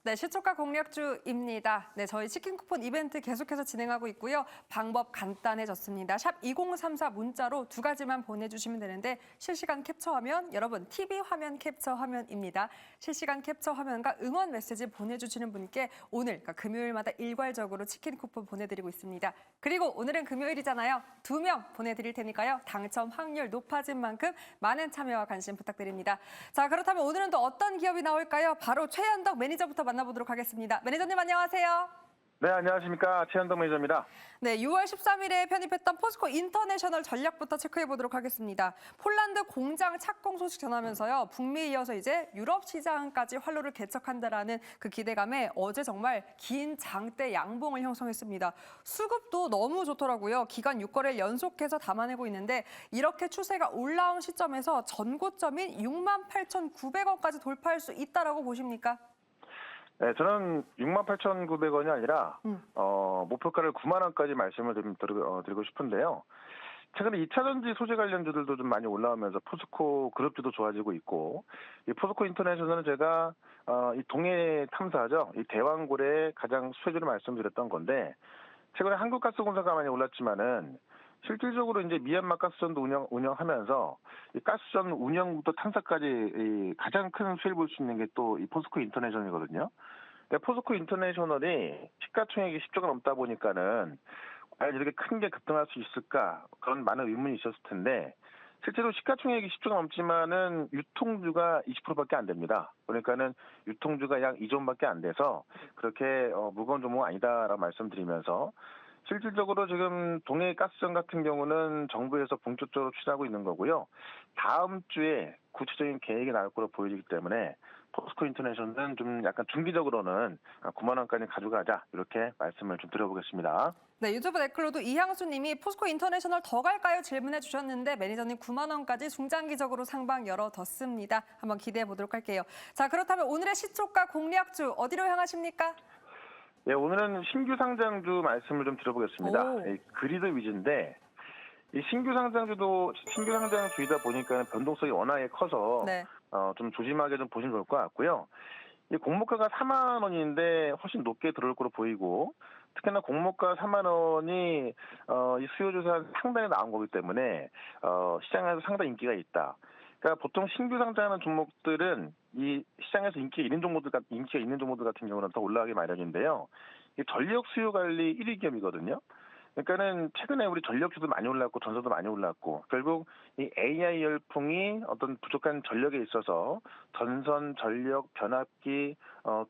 네, 시초가 공략주입니다. 네, 저희 치킨 쿠폰 이벤트 계속해서 진행하고 있고요. 방법 간단해졌습니다. 샵 2034 문자로 두 가지만 보내주시면 되는데 실시간 캡처 화면, 여러분 TV 화면 캡처 화면입니다. 실시간 캡처 화면과 응원 메시지 보내주시는 분께 오늘, 그러니까 금요일마다 일괄적으로 치킨 쿠폰 보내드리고 있습니다. 그리고 오늘은 금요일이잖아요. 2명 보내드릴 테니까요. 당첨 확률 높아진 만큼 많은 참여와 관심 부탁드립니다. 자, 그렇다면 오늘은 또 어떤 기업이 나올까요? 바로 최현덕 매니저부터 만나보도록 하겠습니다. 매니저님 안녕하세요. 네, 안녕하십니까. 최현덕 매니저입니다. 네, 6월 13일에 편입했던 포스코 인터내셔널 전략부터 체크해 보도록 하겠습니다. 폴란드 공장 착공 소식 전하면서요. 북미 이어서 이제 유럽 시장까지 활로를 개척한다라는 그 기대감에 어제 정말 긴 장대 양봉을 형성했습니다. 수급도 너무 좋더라고요. 기간 6거래를 연속해서 담아내고 있는데 이렇게 추세가 올라온 시점에서 전고점인 68,900원까지 돌파할 수 있다라고 보십니까? 네, 저는 68,900원이 아니라 목표가를 9만 원까지 말씀을 좀 드리고 싶은데요. 최근에 2차전지 소재 관련주들도 좀 많이 올라오면서 포스코 그룹주도 좋아지고 있고, 이 포스코 인터내셔널은 제가 이 동해 탐사죠. 이 대왕고래의 가장 수혜주를 말씀드렸던 건데, 최근에 한국가스공사가 많이 올랐지만은 실질적으로 이제 미얀마 가스전도 운영하면서 이 가스전 운영부터 탐사까지 이 가장 큰 수혜를 볼 수 있는 게 또 이 포스코 인터내셔널이거든요. 근데 포스코 인터내셔널이 시가총액이 10조가 넘다 보니까는 과연 이렇게 큰 게 급등할 수 있을까, 그런 많은 의문이 있었을 텐데, 실제로 시가총액이 10조가 넘지만은 유통주가 20%밖에 안 됩니다. 그러니까는 유통주가 약 2조밖에 안 돼서 그렇게 무거운 종목은 아니다라고 말씀드리면서, 실질적으로 지금 동해 가스전 같은 경우는 정부에서 본격적으로 추진하고 있는 거고요. 다음 주에 구체적인 계획이 나올 거로 보여지기 때문에 포스코 인터내셔널은 좀 약간 중기적으로는 9만 원까지 가져가자, 이렇게 말씀을 좀 드려보겠습니다. 네, 유튜브 댓글로도 이향수 님이 포스코 인터내셔널 더 갈까요? 질문해 주셨는데 매니저님 9만 원까지 중장기적으로 상방 열어뒀습니다. 한번 기대해 보도록 할게요. 자, 그렇다면 오늘의 시초가 공략주 어디로 향하십니까? 예, 오늘은 신규 상장주 말씀을 좀 드려보겠습니다. 오. 그리드 위즈인데, 이 신규 상장주이다 보니까 변동성이 워낙에 커서 네. 좀 조심하게 좀 보시면 좋을 것 같고요. 이 공모가가 4만 원인데 훨씬 높게 들어올 거로 보이고, 특히나 공모가 4만 원이 이 수요조사 상단에 나온 거기 때문에 시장에서 상당히 인기가 있다. 그러니까 보통 신규 상장하는 종목들은 이 시장에서 인기가 있는 종목들 같은 경우는 더 올라가기 마련인데요. 이 전력 수요 관리 1위 기업이거든요. 그러니까는 최근에 우리 전력주도 많이 올랐고 전선도 많이 올랐고, 결국 이 AI 열풍이 어떤 부족한 전력에 있어서 전선, 전력, 변압기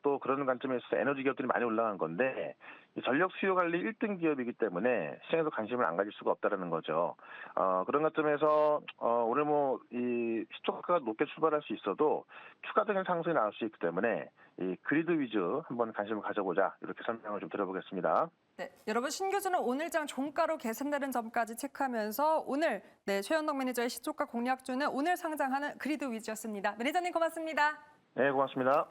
또 그런 관점에 있어서 에너지 기업들이 많이 올라간 건데, 이 전력 수요 관리 1등 기업이기 때문에 시장에서 관심을 안 가질 수가 없다라는 거죠. 그런 관점에서 오늘 뭐 이 시초가가 높게 출발할 수 있어도 추가적인 상승이 나올 수 있기 때문에 이 그리드 위즈 한번 관심을 가져보자, 이렇게 설명을 좀 드려보겠습니다. 네, 여러분 신규주는 오늘장 종가로 계산되는 점까지 체크하면서 오늘 최현덕 매니저의 시초가 공략주는 오늘 상장하는 그리드 위즈였습니다. 매니저님 고맙습니다. 네, 고맙습니다.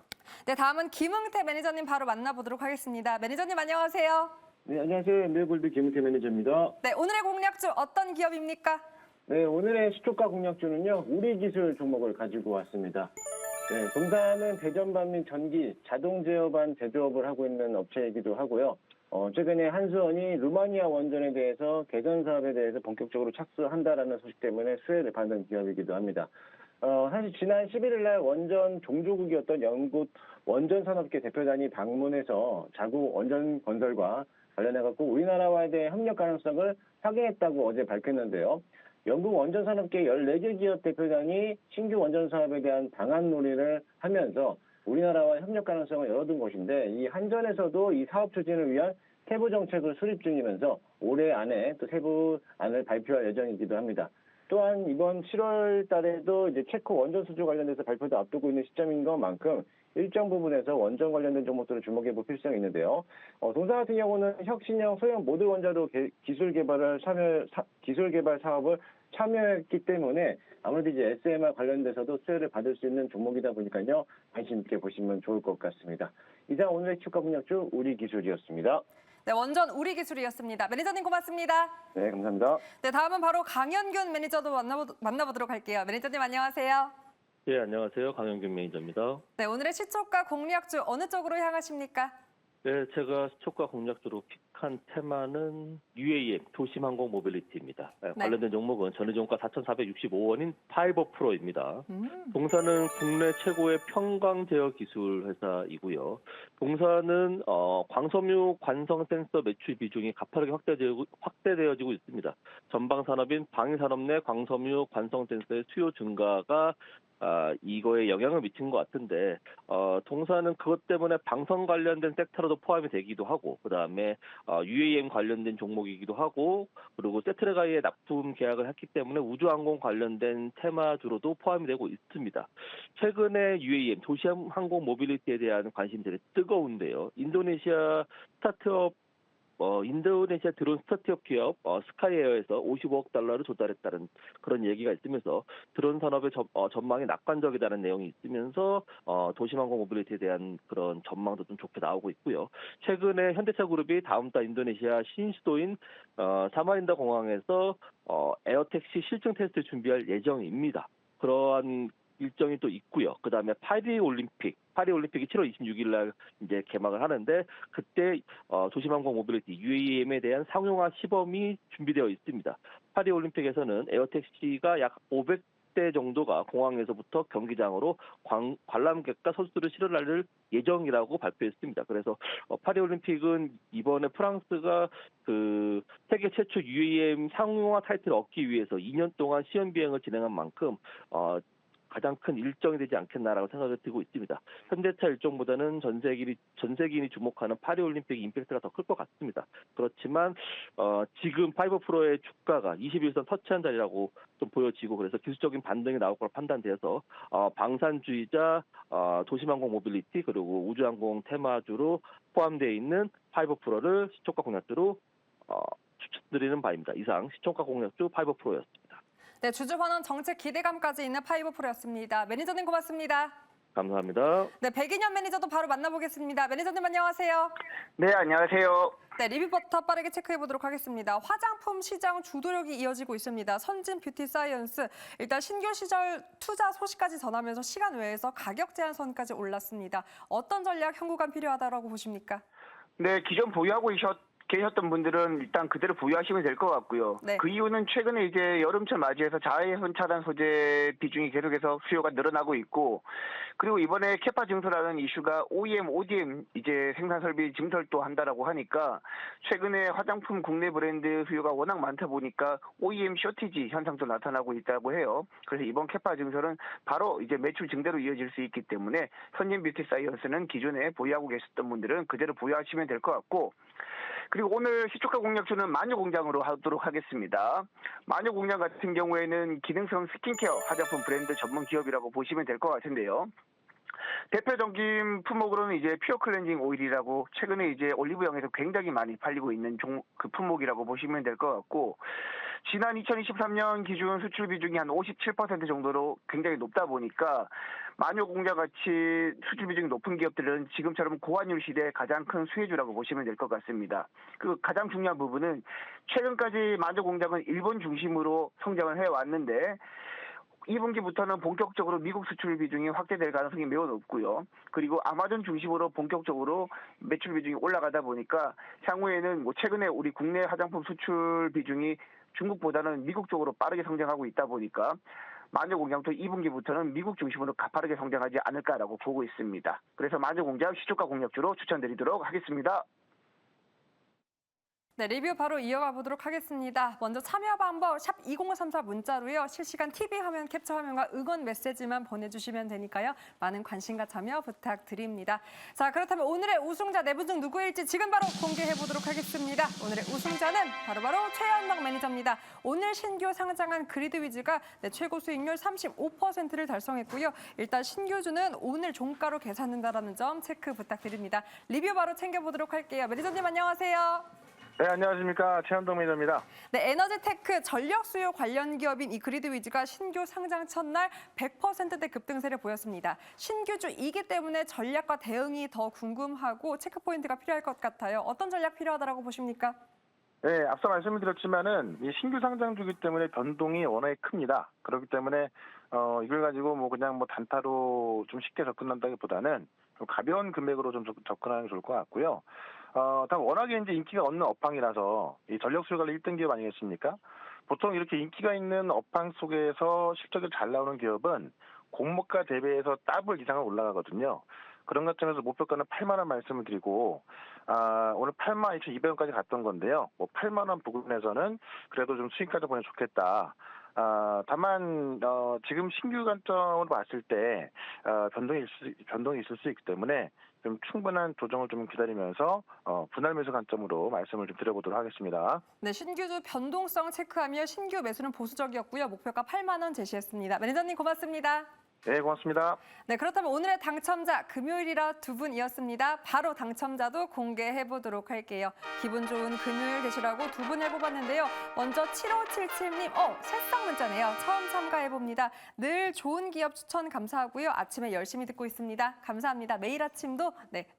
네, 다음은 김흥태 매니저님 바로 만나보도록 하겠습니다. 매니저님 안녕하세요. 네, 안녕하세요. 엠비골드 김은태 매니저입니다. 네, 오늘의 공략주 어떤 기업입니까? 네, 오늘의 시초가 공략주는요, 우리기술 종목을 가지고 왔습니다. 네, 동사는 대전반 및 전기, 자동 제어반 제조업을 하고 있는 업체이기도 하고요. 최근에 한수원이 루마니아 원전에 대해서 개선 사업에 대해서 본격적으로 착수한다라는 소식 때문에 수혜를 받는 기업이기도 합니다. 사실 지난 11일 날 원전 종주국이었던 영국 원전산업계 대표단이 방문해서 자국 원전 건설과 관련해갖고 우리나라와에 대해 협력 가능성을 확인했다고 어제 밝혔는데요. 영국 원전산업계 14개 기업 대표단이 신규 원전 사업에 대한 방안 논의를 하면서 우리나라와 협력 가능성을 열어둔 것인데, 이 한전에서도 이 사업 추진을 위한 세부 정책을 수립 중이면서 올해 안에 또 세부안을 발표할 예정이기도 합니다. 또한 이번 7월 달에도 이제 체코 원전 수주 관련돼서 발표도 앞두고 있는 시점인 것만큼 일정 부분에서 원전 관련된 종목들을 주목해 볼 필요성이 있는데요. 동사 같은 경우는 혁신형 소형 모듈 원자로 기술 개발 사업을 참여했기 때문에 아무래도 이제 SMR 관련돼서도 수혜를 받을 수 있는 종목이다 보니까요, 관심 있게 보시면 좋을 것 같습니다. 이상 오늘의 주가 분석주 우리기술이었습니다. 네, 원전 우리기술이었습니다. 매니저님 고맙습니다. 네, 감사합니다. 네, 다음은 바로 강현균 매니저도 만나보도록 할게요. 매니저님 안녕하세요. 예, 안녕하세요. 강영균 매니저입니다. 네, 오늘의 시초가 공략주 어느 쪽으로 향하십니까? 네, 제가 시초가 공략주로 픽한 테마는 UAM, 도심항공 모빌리티입니다. 네. 관련된 종목은 전일종가 4,465원인 파이버 프로입니다. 음. 동사는 국내 최고의 평광 제어 기술 회사이고요. 동사는 광섬유 관성 센서 매출 비중이 가파르게 확대되어지고 있습니다. 전방 산업인 방위산업 내 광섬유 관성 센서의 수요 증가가 이거에 영향을 미친 것 같은데, 동사는 그것 때문에 방선 관련된 섹터로도 포함이 되기도 하고, 그 다음에 UAM 관련된 종목이기도 하고, 그리고 세트레가이에 납품 계약을 했기 때문에 우주항공 관련된 테마주로도 포함이 되고 있습니다. 최근에 UAM, 도시항공 모빌리티에 대한 관심이 되게 뜨거운데요. 인도네시아 드론 스타트업 기업 스카이에어에서 55억 달러를 조달했다는 그런 얘기가 있으면서 드론 산업의 전망이 낙관적이다는 내용이 있으면서 도심항공 모빌리티에 대한 그런 전망도 좀 좋게 나오고 있고요. 최근에 현대차 그룹이 다음 달 인도네시아 신수도인 사마린다 공항에서 에어택시 실증 테스트를 준비할 예정입니다. 그러한 일정이 또 있고요. 그 다음에 파리 올림픽이 7월 26일 날 이제 개막을 하는데, 그때 도심항공 모빌리티 UAM에 대한 상용화 시범이 준비되어 있습니다. 파리 올림픽에서는 에어택시가 약 500대 정도가 공항에서부터 경기장으로 관람객과 선수들을 실어날 예정이라고 발표했습니다. 그래서 파리 올림픽은 이번에 프랑스가 그 세계 최초 UAM 상용화 타이틀을 얻기 위해서 2년 동안 시험 비행을 진행한 만큼 가장 큰 일정이 되지 않겠나라고 생각이 들고 있습니다. 현대차 일정보다는 전 세계인이 주목하는 파리올림픽 임팩트가 더 클 것 같습니다. 그렇지만 지금 파이버 프로의 주가가 21선 터치한 자리라고 좀 보여지고, 그래서 기술적인 반등이 나올 거로 판단돼서 방산주의자, 도심항공 모빌리티, 그리고 우주항공 테마주로 포함되어 있는 파이버 프로를 시초가 공략주로 추천드리는 바입니다. 이상 시초가 공략주 파이버 프로였습니다. 네, 주주 환원 정책 기대감까지 있는 파이버 프로였습니다. 매니저님 고맙습니다. 감사합니다. 네, 백인현 매니저도 바로 만나보겠습니다. 매니저님 안녕하세요. 네, 안녕하세요. 네, 리뷰부터 빠르게 체크해 보도록 하겠습니다. 화장품 시장 주도력이 이어지고 있습니다. 선진 뷰티 사이언스, 일단 신규 시절 투자 소식까지 전하면서 시간 외에서 가격 제한선까지 올랐습니다. 어떤 전략 현구간 필요하다고 보십니까? 네, 기존 보유하고 계셨던 분들은 일단 그대로 보유하시면 될 것 같고요. 네. 그 이유는 최근에 이제 여름철 맞이해서 자외선 차단 소재 비중이 계속해서 수요가 늘어나고 있고, 그리고 이번에 캐파 증설하는 이슈가 OEM, ODM 이제 생산 설비 증설도 한다라고 하니까 최근에 화장품 국내 브랜드 수요가 워낙 많다 보니까 OEM 쇼티지 현상도 나타나고 있다고 해요. 그래서 이번 캐파 증설은 바로 이제 매출 증대로 이어질 수 있기 때문에 선진 뷰티 사이언스는 기존에 보유하고 계셨던 분들은 그대로 보유하시면 될 것 같고, 그리고 오늘 시초가 공략주는 마녀공장으로 하도록 하겠습니다. 마녀공장 같은 경우에는 기능성 스킨케어 화장품 브랜드 전문 기업이라고 보시면 될 것 같은데요. 대표적인 품목으로는 이제 퓨어 클렌징 오일이라고 최근에 이제 올리브영에서 굉장히 많이 팔리고 있는 그 품목이라고 보시면 될 것 같고, 지난 2023년 기준 수출 비중이 한 57% 정도로 굉장히 높다 보니까 마녀공장 같이 수출 비중이 높은 기업들은 지금처럼 고환율 시대의 가장 큰 수혜주라고 보시면 될 것 같습니다. 그 가장 중요한 부분은 최근까지 마녀공장은 일본 중심으로 성장을 해왔는데 2분기부터는 본격적으로 미국 수출 비중이 확대될 가능성이 매우 높고요. 그리고 아마존 중심으로 본격적으로 매출 비중이 올라가다 보니까 향후에는 최근에 우리 국내 화장품 수출 비중이 중국보다는 미국 쪽으로 빠르게 성장하고 있다 보니까 마녀공장도 2분기부터는 미국 중심으로 가파르게 성장하지 않을까라고 보고 있습니다. 그래서 마녀공장 시초가 공략주로 추천드리도록 하겠습니다. 네, 리뷰 바로 이어가 보도록 하겠습니다. 먼저 참여 방법 샵 2034 문자로요. 실시간 TV 화면 캡처 화면과 응원 메시지만 보내주시면 되니까요. 많은 관심과 참여 부탁드립니다. 자, 그렇다면 오늘의 우승자 4분 중 누구일지 지금 바로 공개해 보도록 하겠습니다. 오늘의 우승자는 바로 최현덕 매니저입니다. 오늘 신규 상장한 그리드 위즈가 최고 수익률 35%를 달성했고요. 일단 신규주는 오늘 종가로 계산된다는 점 체크 부탁드립니다. 리뷰 바로 챙겨보도록 할게요. 매니저님 안녕하세요. 네, 안녕하십니까. 최현동 매니저입니다. 네, 에너지테크 전력 수요 관련 기업인 이 그리드 위즈가 신규 상장 첫날 100%대 급등세를 보였습니다. 신규주이기 때문에 전략과 대응이 더 궁금하고 체크 포인트가 필요할 것 같아요. 어떤 전략 필요하다고 보십니까? 네, 앞서 말씀을 드렸지만은 이 신규 상장주기 때문에 변동이 워낙에 큽니다. 그렇기 때문에 이걸 가지고 뭐 그냥 뭐 단타로 좀 쉽게 접근한다기보다는 좀 가벼운 금액으로 좀 접근하는 게 좋을 것 같고요. 다 워낙에 이제 인기가 없는 업황이라서 이 전력 수요 관리 1등 기업 아니겠습니까? 보통 이렇게 인기가 있는 업황 속에서 실적이 잘 나오는 기업은 공모가 대비해서 더블 이상은 올라가거든요. 그런 관점에서 목표가는 8만 원 말씀을 드리고 오늘 8만 2,200원까지 갔던 건데요. 뭐 8만 원 부근에서는 그래도 좀 수익까지 보면 좋겠다. 다만 지금 신규 관점으로 봤을 때 변동이 있을 수 있기 때문에 좀 충분한 조정을 좀 기다리면서 분할 매수 관점으로 말씀을 좀 드려보도록 하겠습니다. 네, 신규주 변동성 체크하며 신규 매수는 보수적이었고요. 목표가 8만 원 제시했습니다. 매니저님 고맙습니다. 네, 고맙습니다. 네, 그렇다면 오늘의 당첨자 금요일이라 두 분이었습니다. 바로 당첨자도 공개해 보도록 할게요. 기분 좋은 금요일 되시라고 두 분을 뽑았는데요. 먼저 7577님, 새싹 문자네요. 처음 참가해 봅니다. 늘 좋은 기업 추천 감사하고요. 아침에 열심히 듣고 있습니다. 감사합니다. 매일 아침도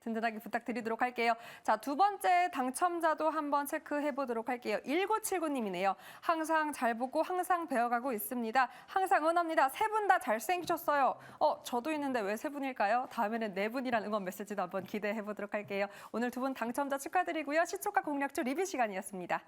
든든하게 부탁드리도록 할게요. 자, 두 번째 당첨자도 한번 체크해 보도록 할게요. 1979님이네요. 항상 잘 보고 항상 배워가고 있습니다. 항상 응원합니다. 세 분 다 잘생기셨어요. 저도 있는데 왜 세 분일까요? 다음에는 네 분이란 응원 메시지도 한번 기대해 보도록 할게요. 오늘 두 분 당첨자 축하드리고요. 시초가 공략주 리뷰 시간이었습니다.